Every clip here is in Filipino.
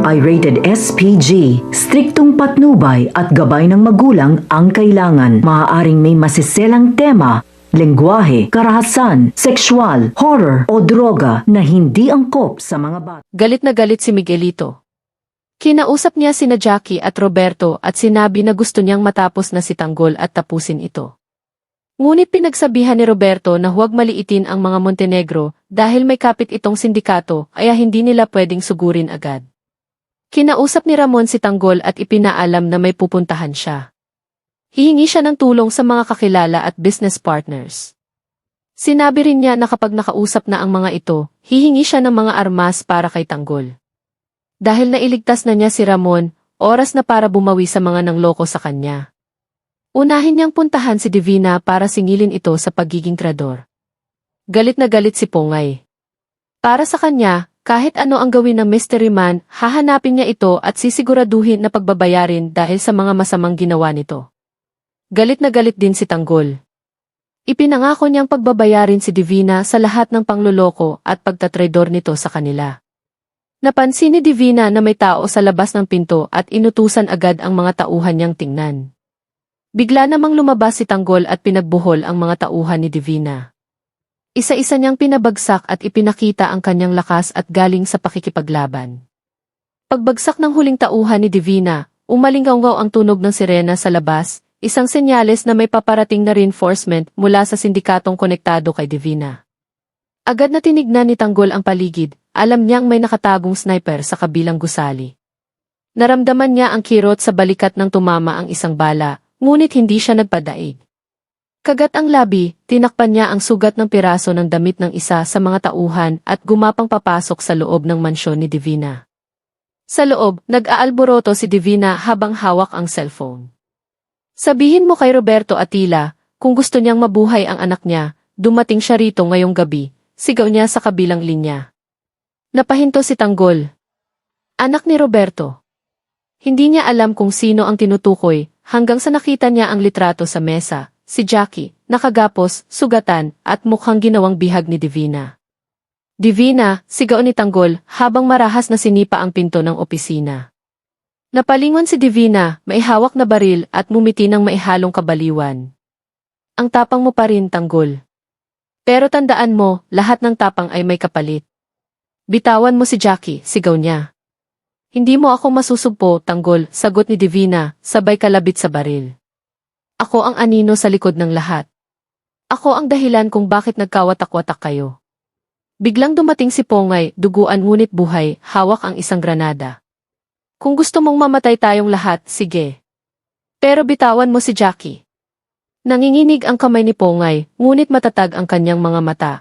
ay rated SPG. Striktong patnubay at gabay ng magulang ang kailangan. Maaaring may masiselang tema, lengguwahe, karahasan, sexual, horror o droga na hindi angkop sa mga bata. Galit na galit si Miguelito. Kinausap niya sina Jackie at Roberto at sinabi na gusto niyang matapos na si Tanggol at tapusin ito. Ngunit pinagsabihan ni Roberto na huwag maliitin ang mga Montenegro dahil may kapit itong sindikato kaya hindi nila pwedeng sugurin agad. Kinausap ni Ramon si Tanggol at ipinaalam na may pupuntahan siya. Hihingi siya ng tulong sa mga kakilala at business partners. Sinabi rin niya na kapag nakausap na ang mga ito, hihingi siya ng mga armas para kay Tanggol. Dahil nailigtas na niya si Ramon, oras na para bumawi sa mga nangloko sa kanya. Unahin niyang puntahan si Divina para singilin ito sa pagiging trador. Galit na galit si Pongay. Para sa kanya, kahit ano ang gawin ng mystery man, hahanapin niya ito at sisiguraduhin na pagbabayarin dahil sa mga masamang ginawa nito. Galit na galit din si Tanggol. Ipinangako niyang pagbabayarin si Divina sa lahat ng pangloloko at pagtatrador nito sa kanila. Napansin ni Divina na may tao sa labas ng pinto at inutusan agad ang mga tauhan niyang tingnan. Bigla namang lumabas si Tanggol at pinagbuhol ang mga tauhan ni Divina. Isa-isa niyang pinabagsak at ipinakita ang kanyang lakas at galing sa pakikipaglaban. Pagbagsak ng huling tauhan ni Divina, umalinggaw ang tunog ng sirena sa labas, isang senyales na may paparating na reinforcement mula sa sindikatong konektado kay Divina. Agad na tinignan ni Tanggol ang paligid, alam niyang may nakatagong sniper sa kabilang gusali. Naramdaman niya ang kirot sa balikat nang tumama ang isang bala, ngunit hindi siya nagpadaig. Kagat ang labi, tinakpan niya ang sugat ng piraso ng damit ng isa sa mga tauhan at gumapang papasok sa loob ng mansyon ni Divina. Sa loob, nag-aalboroto si Divina habang hawak ang cellphone. Sabihin mo kay Roberto Atila, kung gusto niyang mabuhay ang anak niya, dumating siya rito ngayong gabi, sigaw niya sa kabilang linya. Napahinto si Tanggol. Anak ni Roberto. Hindi niya alam kung sino ang tinutukoy, hanggang sa nakita niya ang litrato sa mesa, si Jackie, nakagapos, sugatan, at mukhang ginawang bihag ni Divina. Divina, sigaw ni Tanggol, habang marahas na sinipa ang pinto ng opisina. Napalingon si Divina, may hawak na baril at mumiti ng maihalong kabaliwan. Ang tapang mo pa rin, Tanggol. Pero tandaan mo, lahat ng tapang ay may kapalit. Bitawan mo si Jackie, sigaw niya. Hindi mo ako masusugpo, Tanggol, sagot ni Divina, sabay kalabit sa baril. Ako ang anino sa likod ng lahat. Ako ang dahilan kung bakit nagkawatak-watak kayo. Biglang dumating si Pongay, duguan ngunit buhay, hawak ang isang granada. Kung gusto mong mamatay tayong lahat, sige. Pero bitawan mo si Jackie. Nanginginig ang kamay ni Pongay, ngunit matatag ang kanyang mga mata.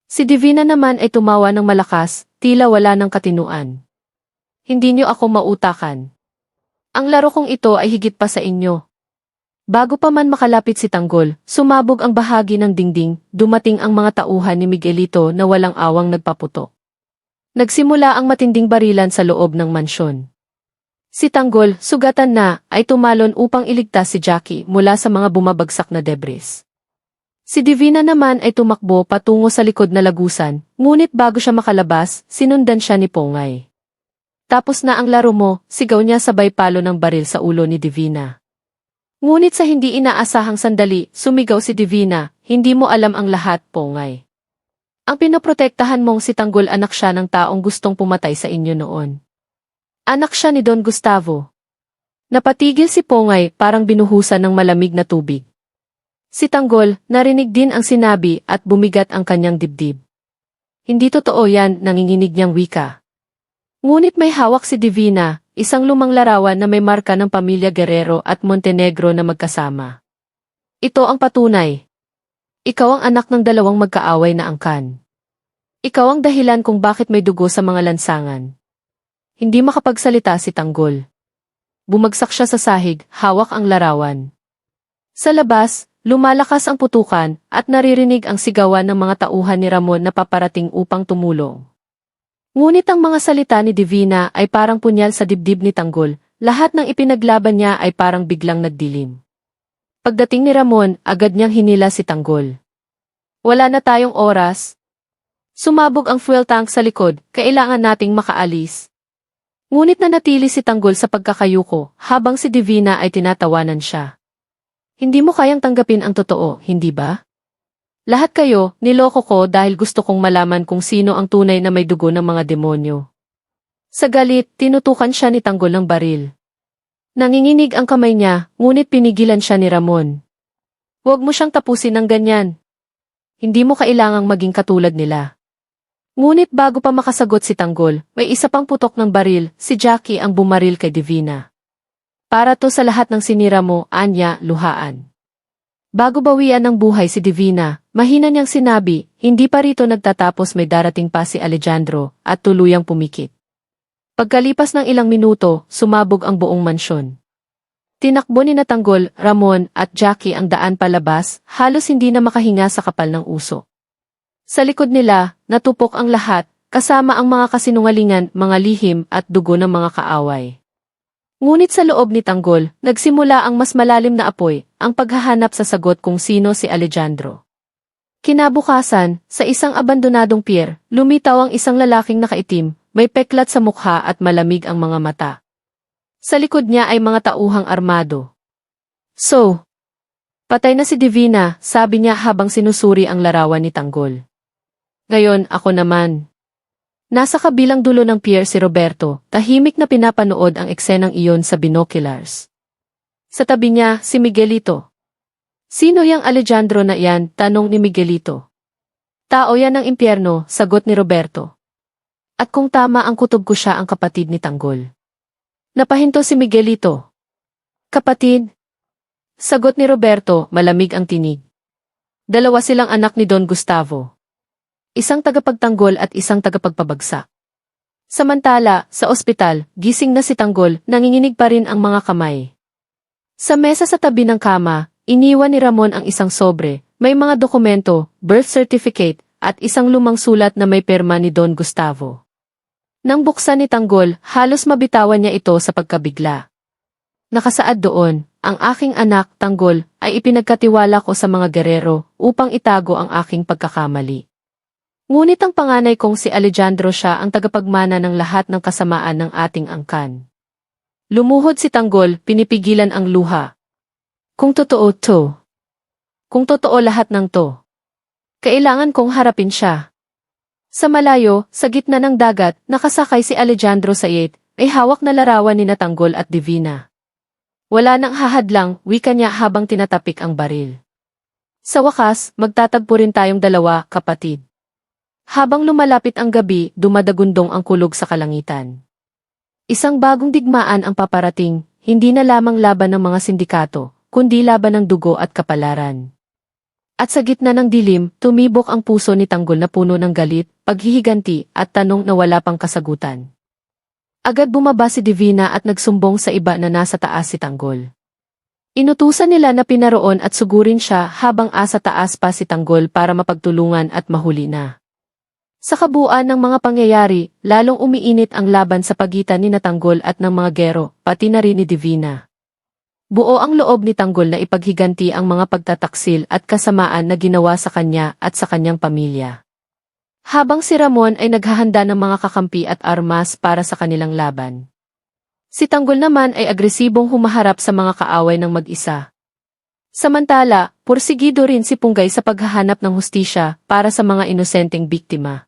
Si Divina naman ay tumawa ng malakas, tila wala ng katinuan. Hindi niyo ako mautakan. Ang laro kong ito ay higit pa sa inyo. Bago pa man makalapit si Tanggol, sumabog ang bahagi ng dingding, dumating ang mga tauhan ni Miguelito na walang awang nagpaputok. Nagsimula ang matinding barilan sa loob ng mansyon. Si Tanggol, sugatan na, ay tumalon upang iligtas si Jackie mula sa mga bumabagsak na debris. Si Divina naman ay tumakbo patungo sa likod na lagusan, ngunit bago siya makalabas, sinundan siya ni Pongay. Tapos na ang laro mo, sigaw niya sabay palo ng baril sa ulo ni Divina. Ngunit sa hindi inaasahang sandali, sumigaw si Divina, hindi mo alam ang lahat, Pongay. Ang pinoprotektahan mong si Tanggol anak siya ng taong gustong pumatay sa inyo noon. Anak siya ni Don Gustavo. Napatigil si Pongay parang binuhusan ng malamig na tubig. Si Tanggol, narinig din ang sinabi at bumigat ang kanyang dibdib. Hindi totoo yan, nanginginig niyang wika. Ngunit may hawak si Divina, isang lumang larawan na may marka ng pamilya Guerrero at Montenegro na magkasama. Ito ang patunay. Ikaw ang anak ng dalawang magkaaway na angkan. Ikaw ang dahilan kung bakit may dugo sa mga lansangan. Hindi makapagsalita si Tanggol. Bumagsak siya sa sahig, hawak ang larawan. Sa labas, lumalakas ang putukan at naririnig ang sigawan ng mga tauhan ni Ramon na paparating upang tumulong. Ngunit ang mga salita ni Divina ay parang punyal sa dibdib ni Tanggol, lahat ng ipinaglaban niya ay parang biglang nagdilim. Pagdating ni Ramon, agad niyang hinila si Tanggol. Wala na tayong oras. Sumabog ang fuel tank sa likod, kailangan nating makaalis. Ngunit nanatili si Tanggol sa pagkakayuko habang si Divina ay tinatawanan siya. Hindi mo kayang tanggapin ang totoo, hindi ba? Lahat kayo, niloko ko dahil gusto kong malaman kung sino ang tunay na may dugo ng mga demonyo. Sa galit, tinutukan siya ni Tanggol ng baril. Nanginginig ang kamay niya, ngunit pinigilan siya ni Ramon. Huwag mo siyang tapusin ng ganyan. Hindi mo kailangang maging katulad nila. Ngunit bago pa makasagot si Tanggol, may isa pang putok ng baril, si Jackie ang bumaril kay Divina. Para to sa lahat ng sinira mo, Anya, luhaan. Bago bawian ng buhay si Divina, mahina niyang sinabi, hindi pa rito nagtatapos, may darating pa si Alejandro, at tuluyang pumikit. Pagkalipas ng ilang minuto, sumabog ang buong mansyon. Tinakbo ni Tanggol, Ramon, at Jackie ang daan palabas, halos hindi na makahinga sa kapal ng usok. Sa likod nila, natupok ang lahat, kasama ang mga kasinungalingan, mga lihim, at dugo ng mga kaaway. Ngunit sa loob ni Tanggol, nagsimula ang mas malalim na apoy, ang paghahanap sa sagot kung sino si Alejandro. Kinabukasan, sa isang abandonadong pier, lumitaw ang isang lalaking nakaitim, may peklat sa mukha at malamig ang mga mata. Sa likod niya ay mga tauhang armado. So, patay na si Divina, sabi niya habang sinusuri ang larawan ni Tanggol. Ngayon, ako naman. Nasa kabilang dulo ng pier si Roberto, tahimik na pinapanood ang eksenang iyon sa binoculars. Sa tabi niya, si Miguelito. Sino yang Alejandro na yan? Tanong ni Miguelito. Tao yan ng impyerno, sagot ni Roberto. At kung tama ang kutob ko, siya ang kapatid ni Tanggol. Napahinto si Miguelito. Kapatid? Sagot ni Roberto, malamig ang tinig. Dalawa silang anak ni Don Gustavo. Isang tagapagtanggol at isang tagapagpabagsak. Samantala, sa ospital, gising na si Tanggol, nanginginig pa rin ang mga kamay. Sa mesa sa tabi ng kama, iniwan ni Ramon ang isang sobre, may mga dokumento, birth certificate, at isang lumang sulat na may perma ni Don Gustavo. Nang buksan ni Tanggol, halos mabitawan niya ito sa pagkabigla. Nakasaad doon, ang aking anak, Tanggol, ay ipinagkatiwala ko sa mga gerero upang itago ang aking pagkakamali. Ngunit ang panganay kong si Alejandro, siya ang tagapagmana ng lahat ng kasamaan ng ating angkan. Lumuhod si Tanggol, pinipigilan ang luha. Kung totoo to. Kung totoo lahat ng to. Kailangan kong harapin siya. Sa malayo, sa gitna ng dagat, nakasakay si Alejandro sa yacht, ay hawak na larawan ni Tanggol at Divina. Wala nang hahadlang, wika niya habang tinatapik ang baril. Sa wakas, magtatagpo rin tayong dalawa, kapatid. Habang lumalapit ang gabi, dumadagundong ang kulog sa kalangitan. Isang bagong digmaan ang paparating, hindi na lamang laban ng mga sindikato, kundi laban ng dugo at kapalaran. At sa gitna ng dilim, tumibok ang puso ni Tanggol na puno ng galit, paghihiganti, at tanong na wala pang kasagutan. Agad bumaba si Divina at nagsumbong sa iba na nasa taas si Tanggol. Inutusan nila na pinaroon at sugurin siya habang asa taas pa si Tanggol para mapagtulungan at mahuli na. Sa kabuuan ng mga pangyayari, lalong umiinit ang laban sa pagitan ni Tanggol at ng mga gero, pati na rin ni Divina. Buo ang loob ni Tanggol na ipaghiganti ang mga pagtataksil at kasamaan na ginawa sa kanya at sa kanyang pamilya. Habang si Ramon ay naghahanda ng mga kakampi at armas para sa kanilang laban. Si Tanggol naman ay agresibong humaharap sa mga kaaway ng mag-isa. Samantala, pursigido rin si Punggay sa paghahanap ng hustisya para sa mga inosenteng biktima.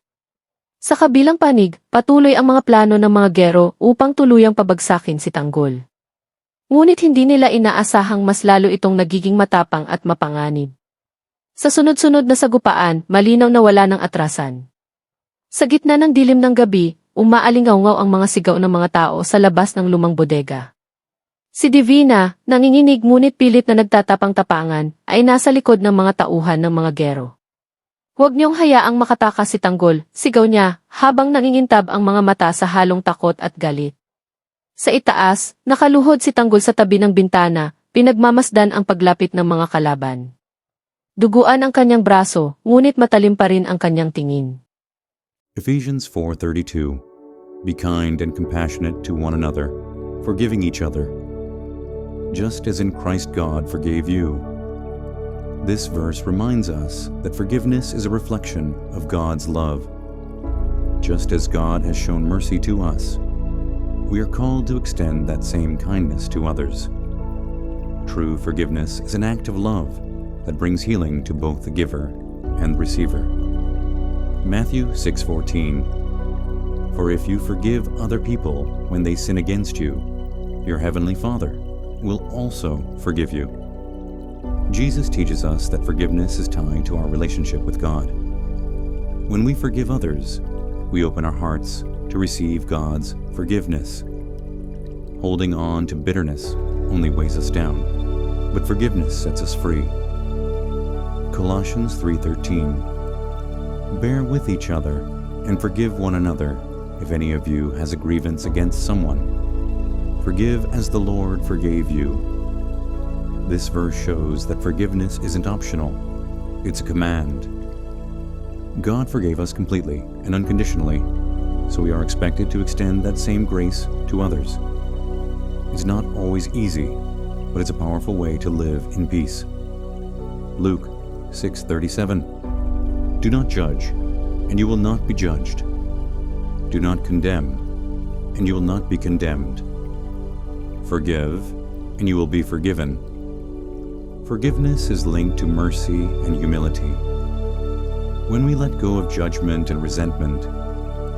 Sa kabilang panig, patuloy ang mga plano ng mga gero upang tuluyang pabagsakin si Tanggol. Ngunit hindi nila inaasahang mas lalo itong nagiging matapang at mapanganib. Sa sunod-sunod na sagupaan, malinaw na wala ng atrasan. Sa gitna ng dilim ng gabi, umaalingaw-ngaw ang mga sigaw ng mga tao sa labas ng lumang bodega. Si Divina, nanginginig ngunit pilit na nagtatapang-tapangan, ay nasa likod ng mga tauhan ng mga gero. Huwag niyong hayaang makatakas si Tanggol, sigaw niya, habang nangingintab ang mga mata sa halong takot at galit. Sa itaas, nakaluhod si Tanggol sa tabi ng bintana, pinagmamasdan ang paglapit ng mga kalaban. Duguan ang kanyang braso, ngunit matalim pa rin ang kanyang tingin. Ephesians 4:32. Be kind and compassionate to one another, forgiving each other, just as in Christ God forgave you. This verse reminds us that forgiveness is a reflection of God's love. Just as God has shown mercy to us, we are called to extend that same kindness to others. True forgiveness is an act of love that brings healing to both the giver and the receiver. Matthew 6:14. For if you forgive other people when they sin against you, your heavenly Father will also forgive you. Jesus teaches us that forgiveness is tied to our relationship with God. When we forgive others, we open our hearts to receive God's forgiveness. Holding on to bitterness only weighs us down, but forgiveness sets us free. Colossians 3:13. Bear with each other and forgive one another if any of you has a grievance against someone. Forgive as the Lord forgave you. This verse shows that forgiveness isn't optional, it's a command. God forgave us completely and unconditionally, so we are expected to extend that same grace to others. It's not always easy, but it's a powerful way to live in peace. Luke 6:37. Do not judge, and you will not be judged. Do not condemn, and you will not be condemned. Forgive, and you will be forgiven. Forgiveness is linked to mercy and humility. When we let go of judgment and resentment,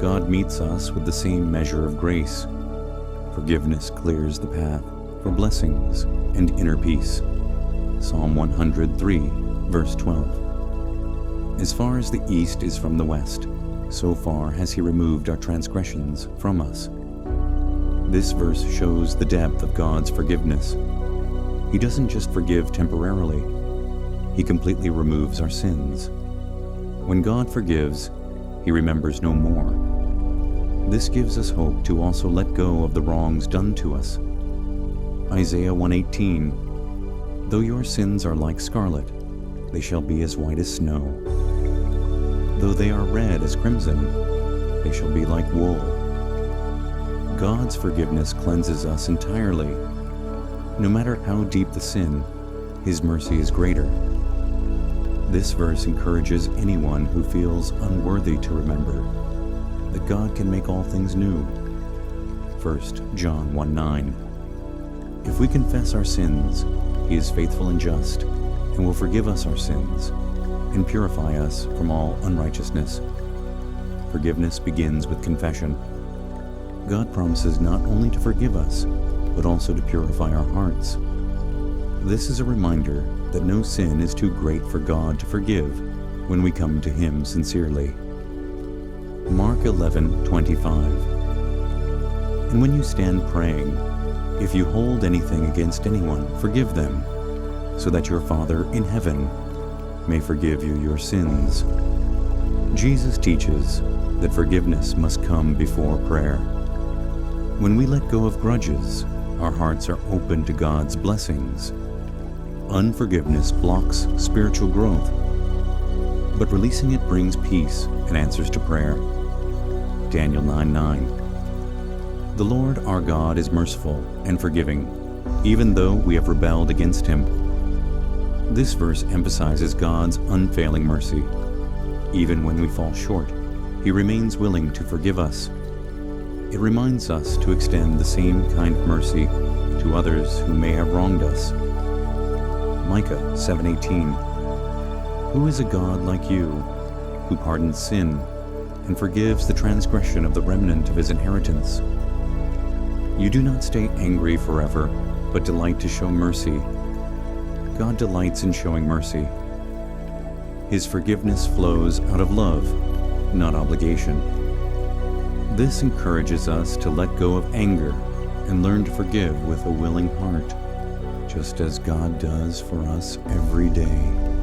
God meets us with the same measure of grace. Forgiveness clears the path for blessings and inner peace. Psalm 103, verse 12. As far as the east is from the west, so far has He removed our transgressions from us. This verse shows the depth of God's forgiveness. He doesn't just forgive temporarily, He completely removes our sins. When God forgives, He remembers no more. This gives us hope to also let go of the wrongs done to us. Isaiah 1:18. Though your sins are like scarlet, they shall be as white as snow. Though they are red as crimson, they shall be like wool. God's forgiveness cleanses us entirely. No matter how deep the sin, His mercy is greater. This verse encourages anyone who feels unworthy to remember that God can make all things new. 1 John 1:9. If we confess our sins, He is faithful and just, and will forgive us our sins and purify us from all unrighteousness. Forgiveness begins with confession. God promises not only to forgive us, but also to purify our hearts. This is a reminder that no sin is too great for God to forgive when we come to Him sincerely. Mark 11:25. And when you stand praying, if you hold anything against anyone, forgive them, so that your Father in heaven may forgive you your sins. Jesus teaches that forgiveness must come before prayer. When we let go of grudges, our hearts are open to God's blessings. Unforgiveness blocks spiritual growth, but releasing it brings peace and answers to prayer. Daniel 9:9. The Lord our God is merciful and forgiving, even though we have rebelled against Him. This verse emphasizes God's unfailing mercy. Even when we fall short, He remains willing to forgive us. It reminds us to extend the same kind of mercy to others who may have wronged us. Micah 7:18. Who is a God like you, who pardons sin and forgives the transgression of the remnant of His inheritance? You do not stay angry forever, but delight to show mercy. God delights in showing mercy. His forgiveness flows out of love, not obligation. This encourages us to let go of anger and learn to forgive with a willing heart, just as God does for us every day.